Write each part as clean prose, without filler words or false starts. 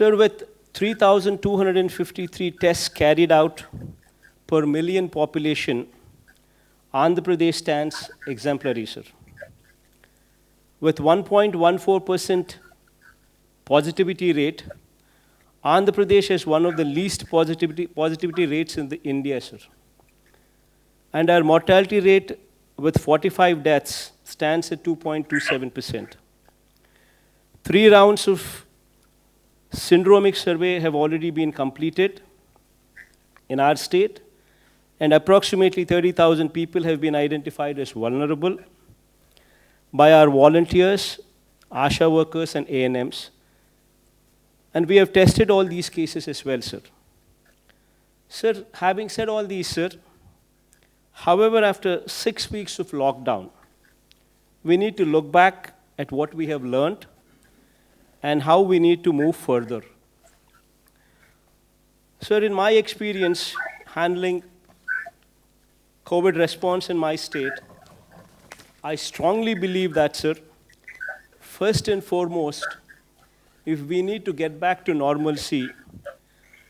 Sir, with 3,253 tests carried out per million population, Andhra Pradesh stands exemplary, sir. With 1.14% positivity rate, Andhra Pradesh has one of the least positivity rates in India, sir. And our mortality rate with 45 deaths stands at 2.27%. 3 rounds of syndromic survey have already been completed in our state, and approximately 30,000 people have been identified as vulnerable by our volunteers, ASHA workers, and ANMs. And we have tested all these cases as well, sir. Sir, having said all these, sir, however, after 6 weeks of lockdown, we need to look back at what we have learned and how we need to move further. Sir, in my experience handling COVID response in my state, I strongly believe that, sir, first and foremost, if we need to get back to normalcy,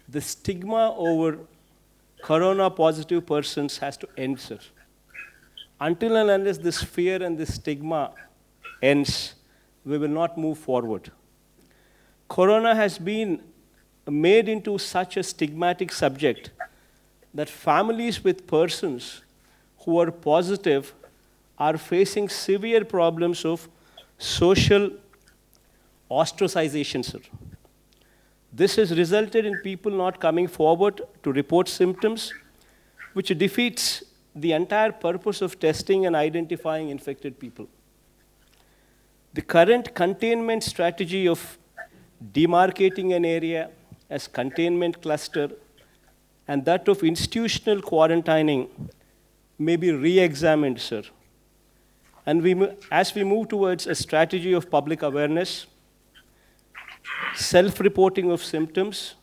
the stigma over corona-positive persons has to end, sir. Until and unless this fear and this stigma ends, we will not move forward. Corona has been made into such a stigmatic subject that families with persons who are positive are facing severe problems of social ostracization, sir. This has resulted in people not coming forward to report symptoms, which defeats the entire purpose of testing and identifying infected people. The current containment strategy of demarcating an area as containment cluster and that of institutional quarantining may be re-examined, sir. And as we move towards a strategy of public awareness, self-reporting of symptoms,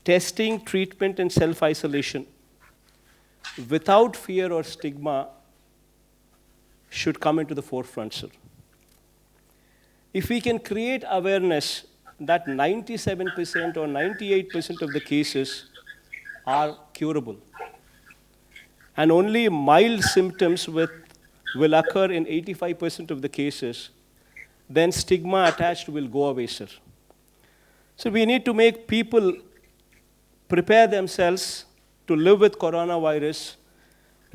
testing, treatment, and self-isolation, without fear or stigma, should come into the forefront, sir. If we can create awareness that 97% or 98% of the cases are curable, and only mild symptoms will occur in 85% of the cases, then stigma attached will go away, sir. So we need to make people prepare themselves to live with coronavirus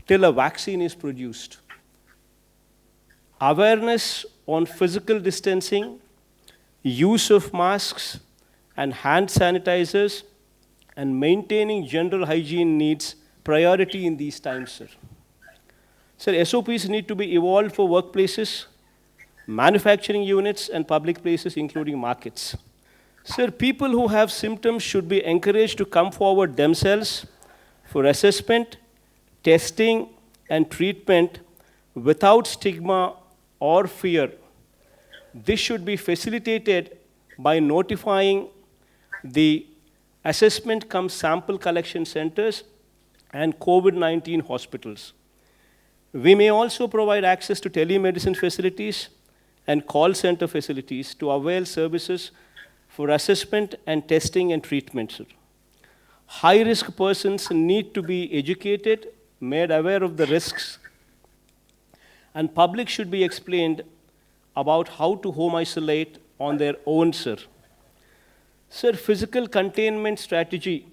till a vaccine is produced. Awareness on physical distancing, use of masks and hand sanitizers, and maintaining general hygiene needs priority in these times, sir. Sir, SOPs need to be evolved for workplaces, manufacturing units, and public places, including markets. Sir, people who have symptoms should be encouraged to come forward themselves for assessment, testing, and treatment without stigma or fear. This should be facilitated by notifying the assessment cum sample collection centers and COVID-19 hospitals. We may also provide access to telemedicine facilities and call center facilities to avail services for assessment and testing and treatment, sir. High-risk persons need to be educated, made aware of the risks, and public should be explained about how to home isolate on their own, sir. Sir, physical containment strategy,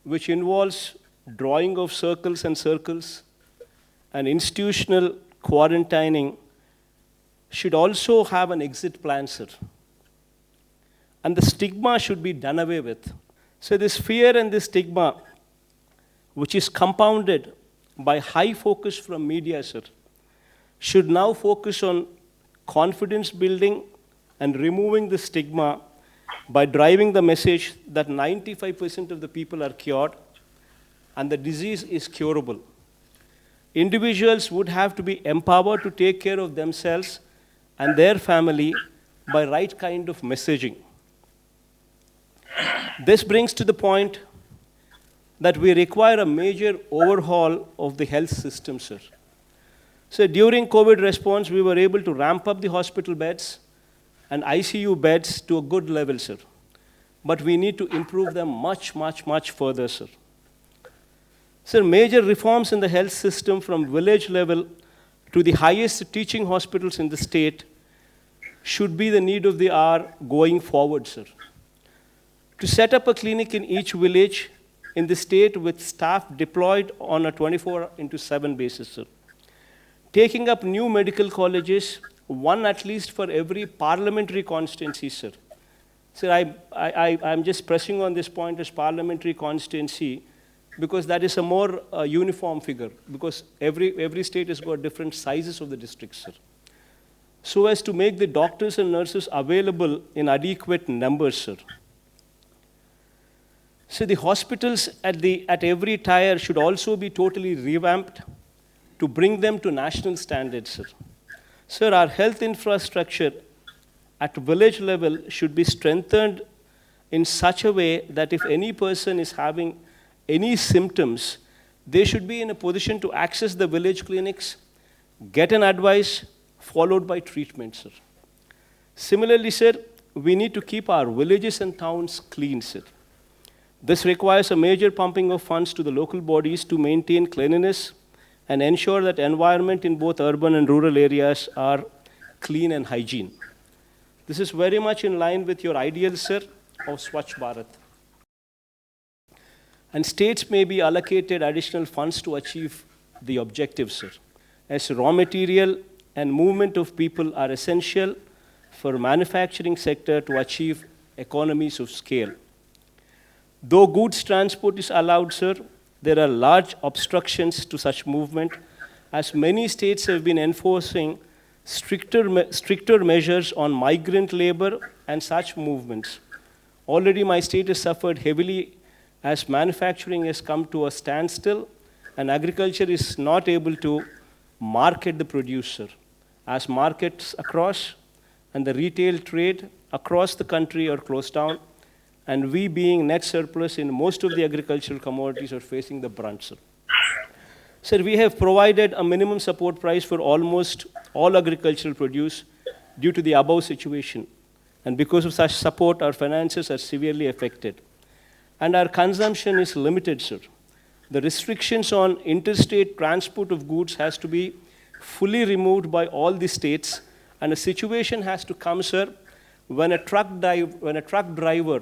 which involves drawing of circles and institutional quarantining, should also have an exit plan, sir. And the stigma should be done away with. So this fear and this stigma, which is compounded by high focus from media, sir, should now focus on confidence building and removing the stigma by driving the message that 95% of the people are cured and the disease is curable. Individuals would have to be empowered to take care of themselves and their family by right kind of messaging. This brings to the point that we require a major overhaul of the health system, sir. So during COVID response, we were able to ramp up the hospital beds, and ICU beds to a good level, sir. But we need to improve them much, much, much further, sir. Sir, major reforms in the health system from village level to the highest teaching hospitals in the state should be the need of the hour going forward, sir. To set up a clinic in each village in the state with staff deployed on a 24/7 basis, sir. Taking up new medical colleges, one at least for every parliamentary constituency, sir. Sir, I'm just pressing on this point as parliamentary constituency because that is a more uniform figure, because every state has got different sizes of the districts, sir. So as to make the doctors and nurses available in adequate numbers, sir. So the hospitals at every tier should also be totally revamped to bring them to national standards, sir. Sir, our health infrastructure at village level should be strengthened in such a way that if any person is having any symptoms, they should be in a position to access the village clinics, get an advice, followed by treatment, sir. Similarly, sir, we need to keep our villages and towns clean, sir. This requires a major pumping of funds to the local bodies to maintain cleanliness and ensure that environment in both urban and rural areas are clean and hygiene. This is very much in line with your ideal, sir, of Swachh Bharat. And states may be allocated additional funds to achieve the objectives, sir, as raw material and movement of people are essential for manufacturing sector to achieve economies of scale. Though goods transport is allowed, sir, there are large obstructions to such movement, as many states have been enforcing stricter measures on migrant labor and such movements. Already my state has suffered heavily as manufacturing has come to a standstill and agriculture is not able to market the produce, sir, as markets across and the retail trade across the country are closed down, and we being net surplus in most of the agricultural commodities are facing the brunt, sir. Sir, we have provided a minimum support price for almost all agricultural produce due to the above situation. And because of such support, our finances are severely affected. And our consumption is limited, sir. The restrictions on interstate transport of goods has to be fully removed by all the states, and a situation has to come, sir, when a truck driver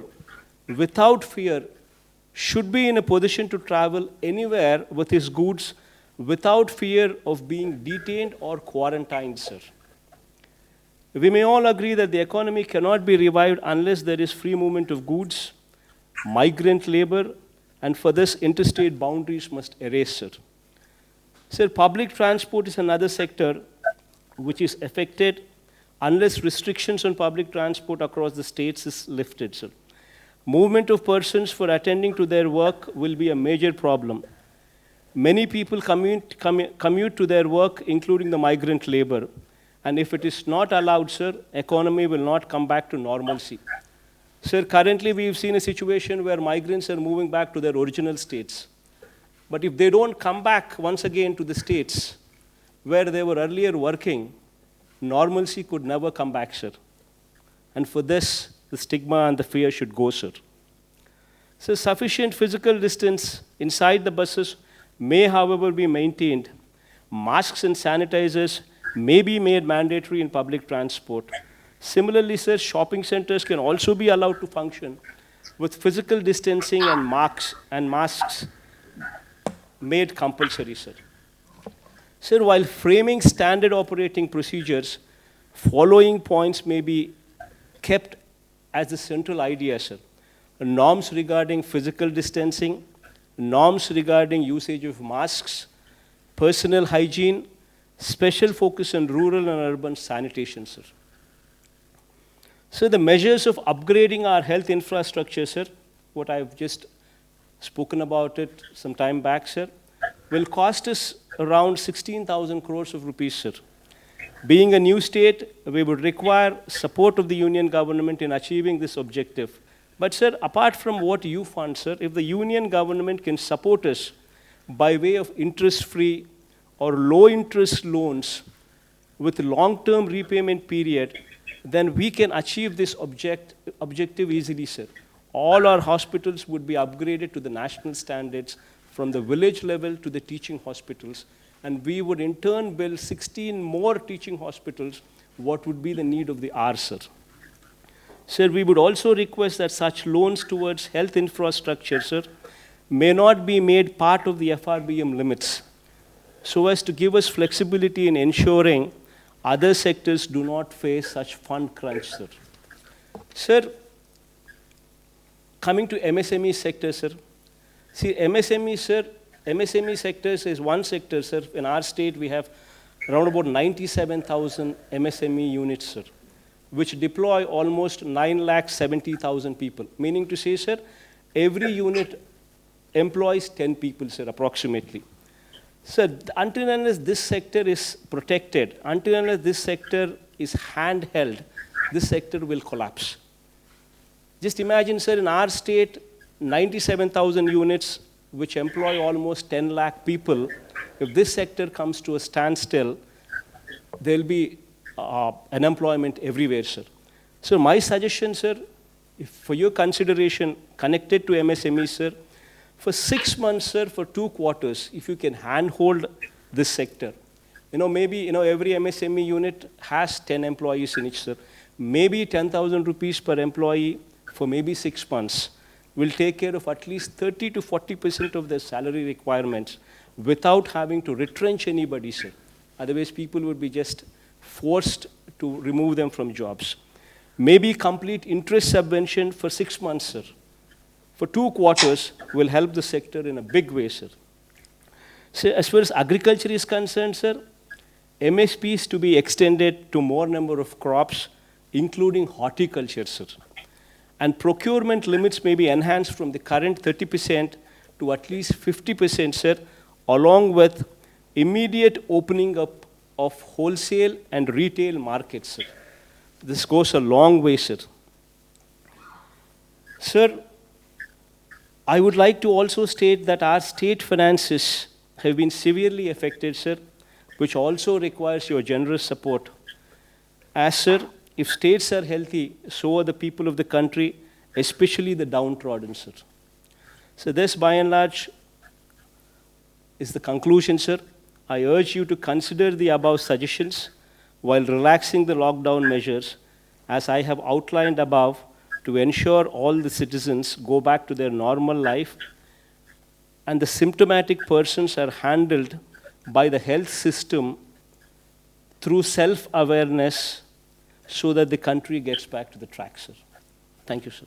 without fear should be in a position to travel anywhere with his goods without fear of being detained or quarantined, sir. We may all agree that the economy cannot be revived unless there is free movement of goods, migrant labor, and for this interstate boundaries must erase, sir. Sir, public transport is another sector which is affected unless restrictions on public transport across the states is lifted, sir. Movement of persons for attending to their work will be a major problem. Many people commute to their work, including the migrant labor. And if it is not allowed, sir, economy will not come back to normalcy. Sir, currently we've seen a situation where migrants are moving back to their original states. But if they don't come back once again to the states where they were earlier working, normalcy could never come back, sir. And for this, the stigma and the fear should go, sir. So sufficient physical distance inside the buses may, however, be maintained. Masks and sanitizers may be made mandatory in public transport. Similarly, sir, shopping centers can also be allowed to function with physical distancing and masks made compulsory, sir. Sir, while framing standard operating procedures, following points may be kept as the central idea, sir. Norms regarding physical distancing, norms regarding usage of masks, personal hygiene, special focus on rural and urban sanitation, sir. So the measures of upgrading our health infrastructure, sir, what I've just spoken about it some time back, sir, will cost us around 16,000 crores of rupees, sir. Being a new state, we would require support of the union government in achieving this objective. But sir, apart from what you fund, sir, if the union government can support us by way of interest-free or low-interest loans with long-term repayment period, then we can achieve this objective easily, sir. All our hospitals would be upgraded to the national standards from the village level to the teaching hospitals, and we would in turn build 16 more teaching hospitals, what would be the need of the hour, sir. Sir, we would also request that such loans towards health infrastructure, sir, may not be made part of the FRBM limits, so as to give us flexibility in ensuring other sectors do not face such fund crunch, sir. Sir, coming to MSME sector, sir. See, MSME sectors is one sector, sir. In our state, we have around about 97,000 MSME units, sir, which deploy almost 970,000 people. Meaning to say, sir, every unit employs 10 people, sir, approximately. Sir, until and unless this sector is protected, until and unless this sector is handheld, this sector will collapse. Just imagine, sir, in our state, 97,000 units, which employ almost 10 lakh people. If this sector comes to a standstill, there'll be unemployment everywhere, sir. So my suggestion, sir, if for your consideration connected to MSME, sir, for 6 months, sir, for 2 quarters, if you can handhold this sector. Maybe, every MSME unit has 10 employees in it, sir. Maybe 10,000 rupees per employee for maybe 6 months will take care of at least 30 to 40% of their salary requirements without having to retrench anybody, sir. Otherwise, people would be just forced to remove them from jobs. Maybe complete interest subvention for 6 months, sir. For 2 quarters will help the sector in a big way, sir. So as far as agriculture is concerned, sir, MSP is to be extended to more number of crops, including horticulture, sir. And procurement limits may be enhanced from the current 30% to at least 50%, sir, along with immediate opening up of wholesale and retail markets, sir. This goes a long way, sir. Sir, I would like to also state that our state finances have been severely affected, sir, which also requires your generous support. As, sir, if states are healthy, so are the people of the country, especially the downtrodden, sir. So this, by and large, is the conclusion, sir. I urge you to consider the above suggestions while relaxing the lockdown measures, as I have outlined above, to ensure all the citizens go back to their normal life and the symptomatic persons are handled by the health system through self-awareness so that the country gets back to the track, sir. Thank you, sir.